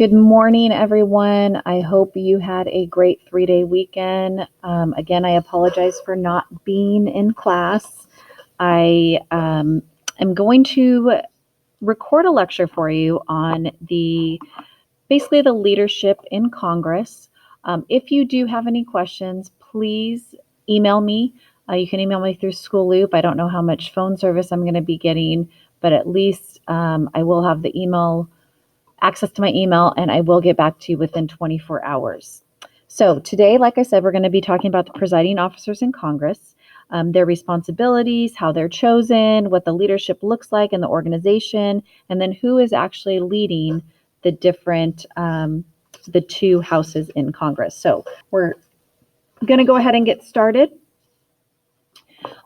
Good morning, everyone. I hope you had a great 3-day weekend. Again, I apologize for not being in class. I am going to record a lecture for you on basically the leadership in Congress. If you do have any questions, please email me. You can email me through School Loop. I don't know how much phone service I'm going to be getting, but at least I will have the access to my email, and I will get back to you within 24 hours. So today, like I said, we're going to be talking about the presiding officers in Congress, their responsibilities, how they're chosen, what the leadership looks like in the organization, and then who is actually leading the the two houses in Congress. So we're going to go ahead and get started.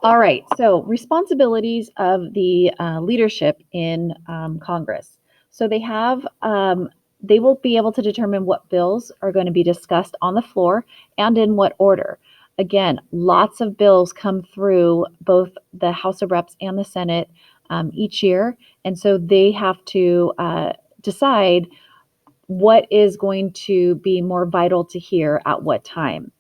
All right, so responsibilities of the leadership in Congress. So they will be able to determine what bills are going to be discussed on the floor and in what order. Again, lots of bills come through both the House of Reps and the Senate each year, and so they have to decide what is going to be more vital to hear at what time.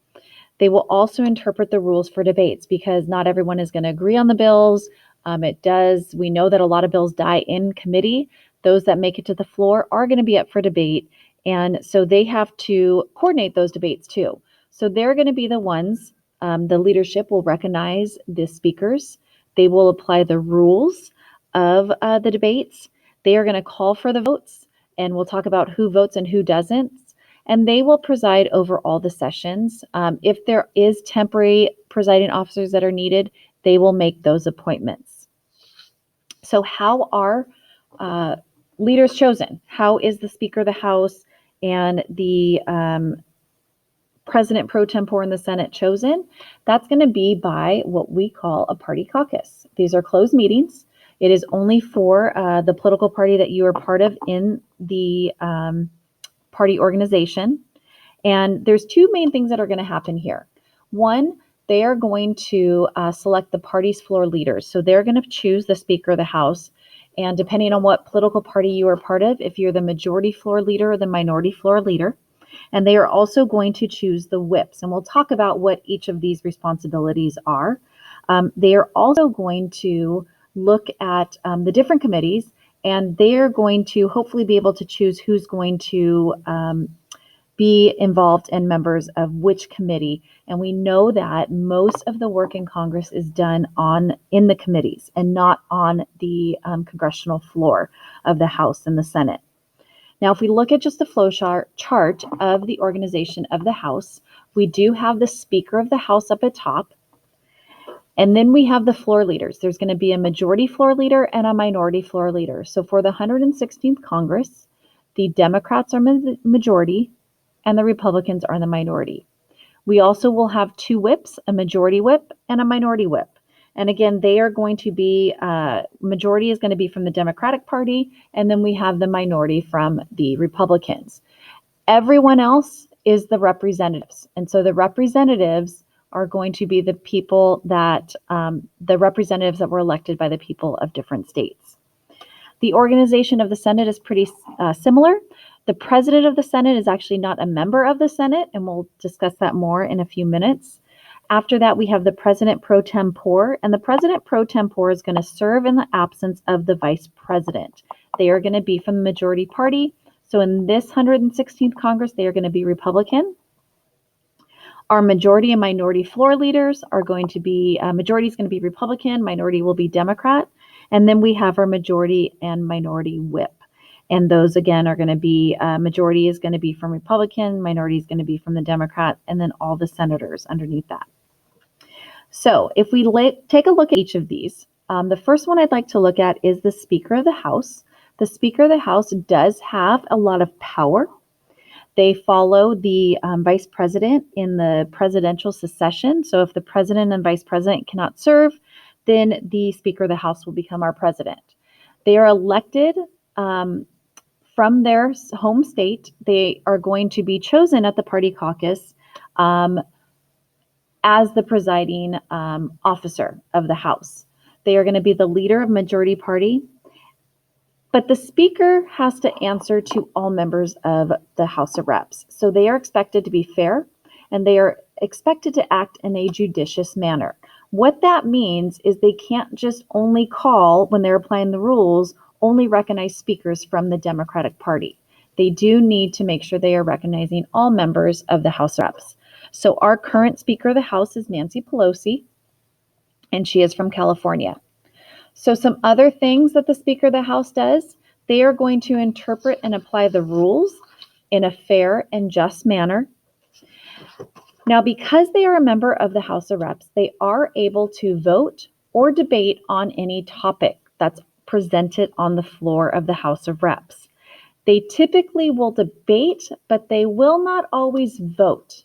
They will also interpret the rules for debates because not everyone is going to agree on the bills. We know that a lot of bills die in committee. Those that make it to the floor are going to be up for debate. And so they have to coordinate those debates too. So they're going to be the ones, the leadership will recognize the speakers. They will apply the rules of the debates. They are going to call for the votes, and we'll talk about who votes and who doesn't, and they will preside over all the sessions. If there is temporary presiding officers that are needed, they will make those appointments. So how are leaders chosen? How is the Speaker of the House and the President pro tempore in the Senate chosen? That's going to be by what we call a party caucus. These are closed meetings. It is only for the political party that you are part of in the party organization. And there's two main things that are going to happen here. One, they are going to select the party's floor leaders. So they're going to choose the Speaker of the House. And depending on what political party you are part of, if you're the majority floor leader or the minority floor leader, and they are also going to choose the whips. And we'll talk about what each of these responsibilities are. They are also going to look at the different committees, and they are going to hopefully be able to choose who's going to be involved in members of which committee. And we know that most of the work in Congress is done in the committees and not on the congressional floor of the House and the Senate. Now, if we look at just the flow chart of the organization of the House, we do have the Speaker of the House up at top. And then we have the floor leaders. There's going to be a majority floor leader and a minority floor leader. So for the 116th Congress, the Democrats are majority and the Republicans are the minority. We also will have two whips, a majority whip and a minority whip. And again, they are going to be, majority is going to be from the Democratic Party, and then we have the minority from the Republicans. Everyone else is the representatives. And so the representatives are going to be the people the representatives that were elected by the people of different states. The organization of the Senate is pretty similar. The president of the Senate is actually not a member of the Senate, and we'll discuss that more in a few minutes. After that, we have the president pro tempore, and the president pro tempore is going to serve in the absence of the vice president. They are going to be from the majority party. So in this 116th Congress, they are going to be Republican. Our majority and minority floor leaders are going to be, majority is going to be Republican, minority will be Democrat. And then we have our majority and minority whip. And those, again, are going to be, majority is going to be from Republican, minority is going to be from the Democrat, and then all the senators underneath that. So if we take a look at each of these, the first one I'd like to look at is the Speaker of the House. The Speaker of the House does have a lot of power. They follow the vice president in the presidential succession. So if the president and vice president cannot serve, then the Speaker of the House will become our president. They are elected from their home state. They are going to be chosen at the party caucus as the presiding officer of the House. They are going to be the leader of majority party. But the Speaker has to answer to all members of the House of Reps. So they are expected to be fair, and they are expected to act in a judicious manner. What that means is they can't just only call, when they're applying the rules, only recognize speakers from the Democratic Party. They do need to make sure they are recognizing all members of the House of Reps. So our current Speaker of the House is Nancy Pelosi, and she is from California. So some other things that the Speaker of the House does, they are going to interpret and apply the rules in a fair and just manner. Now, because they are a member of the House of Reps, they are able to vote or debate on any topic that's presented on the floor of the House of Reps. They typically will debate, but they will not always vote.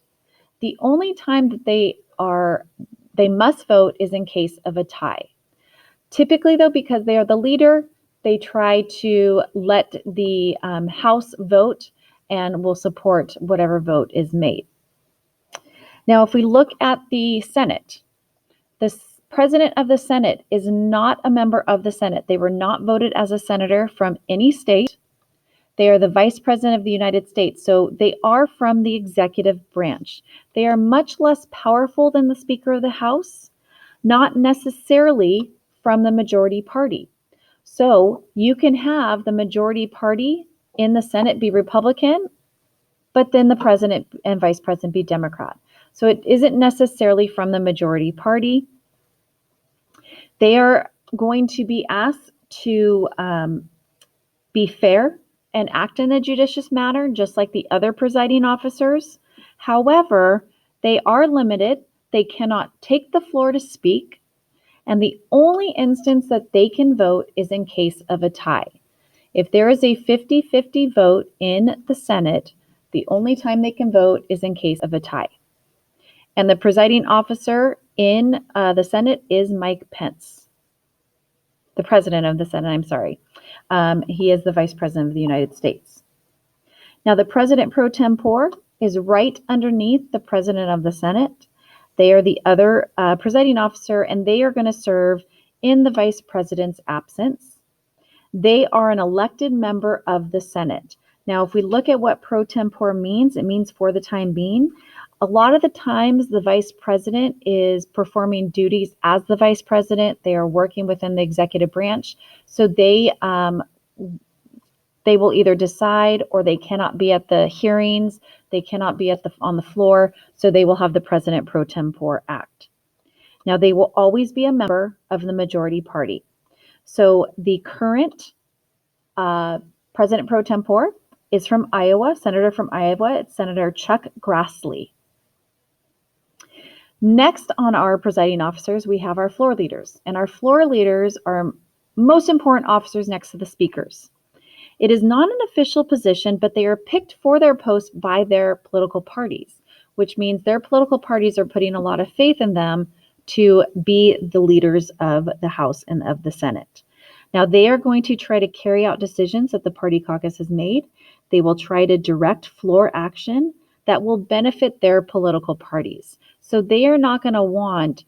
The only time that they must vote is in case of a tie. Typically, though, because they are the leader, they try to let the House vote and will support whatever vote is made. Now, if we look at the Senate, the President of the Senate is not a member of the Senate. They were not voted as a senator from any state. They are the Vice President of the United States, so they are from the executive branch. They are much less powerful than the Speaker of the House, not necessarily from the majority party. So you can have the majority party in the Senate be Republican, but then the President and Vice President be Democrat. So it isn't necessarily from the majority party. They are going to be asked to be fair and act in a judicious manner, just like the other presiding officers. However, they are limited. They cannot take the floor to speak, and the only instance that they can vote is in case of a tie. If there is a 50-50 vote in the Senate, the only time they can vote is in case of a tie. And the presiding officer in the Senate is Mike Pence. The president of the Senate, I'm sorry. He is the Vice President of the United States. Now, the President pro tempore is right underneath the President of the Senate. They are the other presiding officer, and they are going to serve in the Vice President's absence. They are an elected member of the Senate. Now, if we look at what pro tempore means, it means for the time being. A lot of the times, the Vice President is performing duties as the Vice President. They are working within the executive branch, so they will either decide or they cannot be at the hearings. They cannot be on the floor, so they will have the President pro tempore act. Now, they will always be a member of the majority party. So the current President pro tempore is from Iowa, Senator from Iowa. It's Senator Chuck Grassley. Next on our presiding officers, we have our floor leaders. And our floor leaders are most important officers next to the speakers. It is not an official position, but they are picked for their post by their political parties, which means their political parties are putting a lot of faith in them to be the leaders of the House and of the Senate. Now, they are going to try to carry out decisions that the party caucus has made. They will try to direct floor action that will benefit their political parties. So they are not going to want,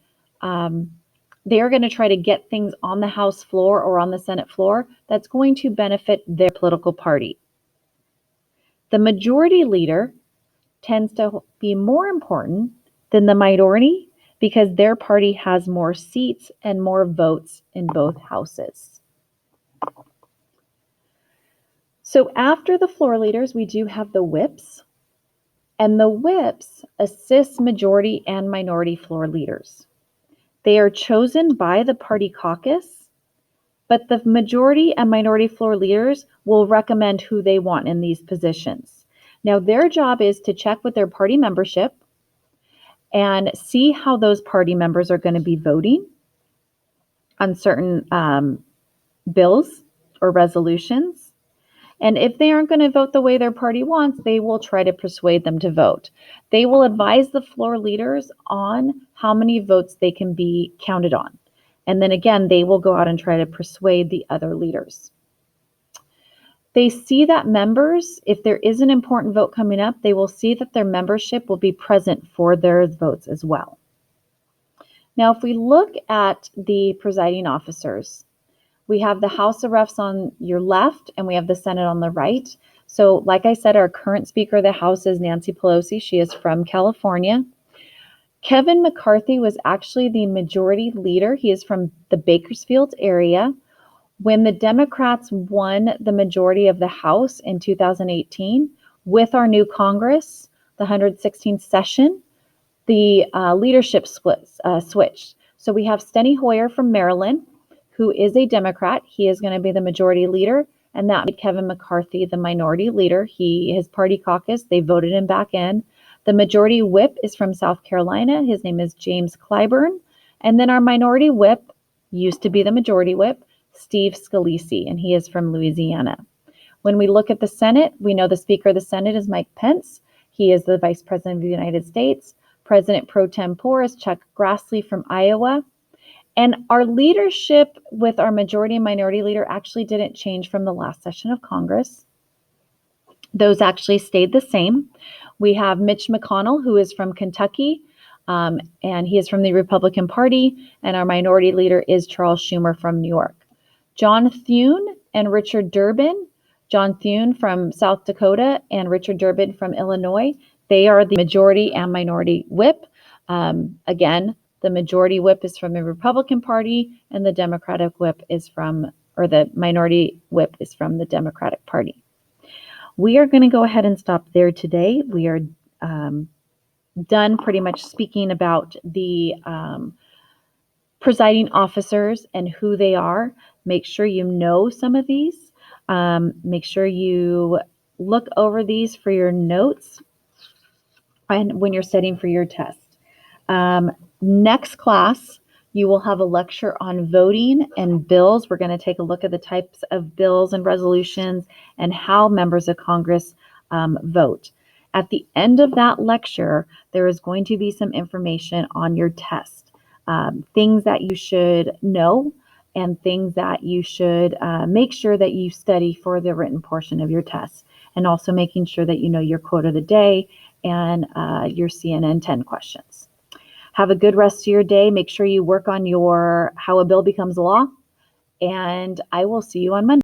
they are going to try to get things on the House floor or on the Senate floor that's going to benefit their political party. The majority leader tends to be more important than the minority because their party has more seats and more votes in both houses. So after the floor leaders, we do have the whips, and the whips assist majority and minority floor leaders. They are chosen by the party caucus, but the majority and minority floor leaders will recommend who they want in these positions. Now, their job is to check with their party membership and see how those party members are going to be voting on certain bills or resolutions. And if they aren't going to vote the way their party wants, they will try to persuade them to vote. They will advise the floor leaders on how many votes they can be counted on. And then again, they will go out and try to persuade the other leaders. They see that members, if there is an important vote coming up, they will see that their membership will be present for their votes as well. Now, if we look at the presiding officers, We have the House of Refs on your left, and we have the Senate on the right. So like I said, our current Speaker of the House is Nancy Pelosi. She is from California. Kevin McCarthy was actually the majority leader. He is from the Bakersfield area. When the Democrats won the majority of the House in 2018, with our new Congress, the 116th session, the leadership switched. So we have Steny Hoyer from Maryland, who is a Democrat. He is going to be the majority leader, and that made Kevin McCarthy the minority leader. His party caucus, they voted him back in. The majority whip is from South Carolina. His name is James Clyburn. And then our minority whip used to be the majority whip, Steve Scalise, and he is from Louisiana. When we look at the Senate, we know the Speaker of the Senate is Mike Pence. He is the Vice President of the United States. President pro tempore is Chuck Grassley from Iowa. And our leadership with our majority and minority leader actually didn't change from the last session of Congress. Those actually stayed the same. We have Mitch McConnell, who is from Kentucky, and he is from the Republican Party, and our minority leader is Charles Schumer from New York. John Thune and Richard Durbin, John Thune from South Dakota and Richard Durbin from Illinois, they are the majority and minority whip. Again, the majority whip is from the Republican Party, and the Democratic whip is the minority whip is from the Democratic Party. We are going to go ahead and stop there today. We are done pretty much speaking about the presiding officers and who they are. Make sure you know some of these. Make sure you look over these for your notes and when you're studying for your test. Next class, you will have a lecture on voting and bills. We're going to take a look at the types of bills and resolutions and how members of Congress vote. At the end of that lecture, there is going to be some information on your test, things that you should know and things that you should make sure that you study for the written portion of your test, and also making sure that you know your quote of the day and your CNN 10 questions. Have a good rest of your day. Make sure you work on your how a bill becomes law, and I will see you on Monday.